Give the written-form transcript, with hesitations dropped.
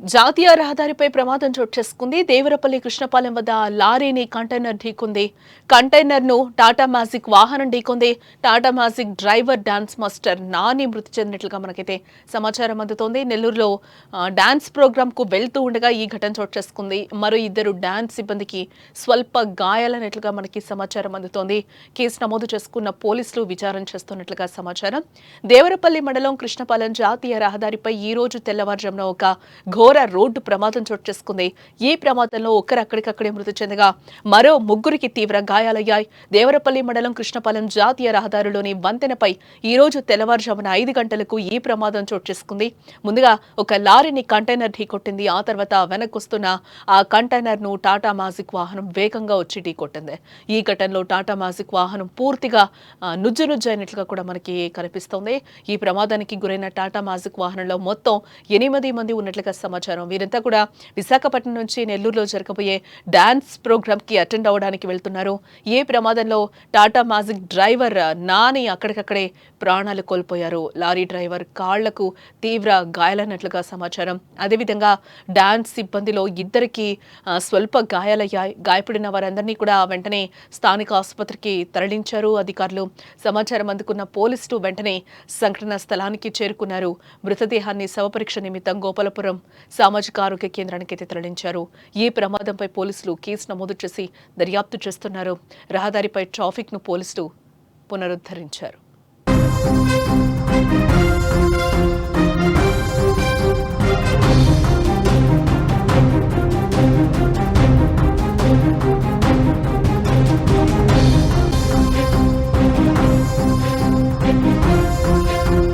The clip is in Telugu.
జాతీయ రహదారిపై ప్రమాదం చోటు చేసుకుంది. దేవరపల్లి కృష్ణపాలెం వద్ద లారీని కంటైనర్ ఢీకొంది. కంటైనర్ను టాటా మ్యాజిక్ వాహనం ఢీకొంది. Tata magic driver dance master Nani మృతి చెందినట్లుగా మనకైతే సమాచారం అందుతోంది. నెల్లూరులో డాన్స్ ప్రోగ్రామ్ కు వెళ్తూ ఉండగా ఈ ఘటన చోటు చేసుకుంది. మరో ఇద్దరు డాన్స్ సిబ్బందికి స్వల్ప గాయాలైనట్లుగా మనకి సమాచారం అందుతోంది. కేసు నమోదు చేసుకున్న పోలీసులు విచారణ చేస్తున్నట్లుగా సమాచారం. దేవరపల్లి మండలం కృష్ణపాలెం జాతీయ రహదారిపై ఈ రోజు తెల్లవారుజామున ఒక ఘోర రోడ్డు ప్రమాదం చోటు చేసుకుంది. ఈ ప్రమాదంలో ఒకరు అక్కడికక్కడే మృతి చెందగా మరో ముగ్గురికి తీవ్ర గాయాలయ్యాయి. దేవరపల్లి మండలం కృష్ణపాలెం జాతీయ రహదారిలోని వంతెనపై ఈ రోజు తెల్లవారుజామున 5 గంటలకు ఈ ప్రమాదం చోటు చేసుకుంది. ముందుగా ఒక లారీని కంటైనర్ ఢీకొట్టింది. ఆ తర్వాత వెనకొస్తున్న ఆ కంటైనర్ ను టాటా మ్యాజిక్ వాహనం వేగంగా వచ్చి ఢీకొట్టింది. ఈ ఘటనలో టాటా మ్యాజిక్ వాహనం పూర్తిగా నుజ్జునుజ్జైనట్లుగా కూడా మనకి కనిపిస్తోంది. ఈ ప్రమాదానికి గురైన టాటా మ్యాజిక్ వాహనంలో మొత్తం 8 మంది ఉన్నట్లుగా సమాచారం. వీరంతా కూడా విశాఖపట్నం నుంచి నెల్లూరులో జరగబోయే డాన్స్ ప్రోగ్రామ్ కి అటెండ్ అవ్వడానికి వెళ్తున్నారు. ఈ ప్రమాదంలో టాటా మ్యాజిక్ డ్రైవర్ నాని అక్కడికక్కడే ప్రాణాలు కోల్పోయారు. లారీ డ్రైవర్ కాళ్లకు తీవ్ర గాయాలైనట్లుగా సమాచారం. అదేవిధంగా డాన్స్ సిబ్బందిలో ఇద్దరికి స్వల్ప గాయాలయ్యాయి. గాయపడిన వారందరినీ కూడా వెంటనే స్థానిక ఆసుపత్రికి తరలించారు అధికారులు. సమాచారం అందుకున్న పోలీసులు వెంటనే సంఘటనా స్థలానికి చేరుకున్నారు. మృతదేహాన్ని శవపరీక్ష నిమిత్తం గోపాలపురం సామాజిక ఆరోగ్య కేంద్రానికి తరలించారు. ఈ ప్రమాదంపై పోలీసులు కేసు నమోదు చేసి దర్యాప్తు చేస్తున్నారు. రహదారిపై ట్రాఫిక్ ను పోలీసులు పునరుద్ధరించారు.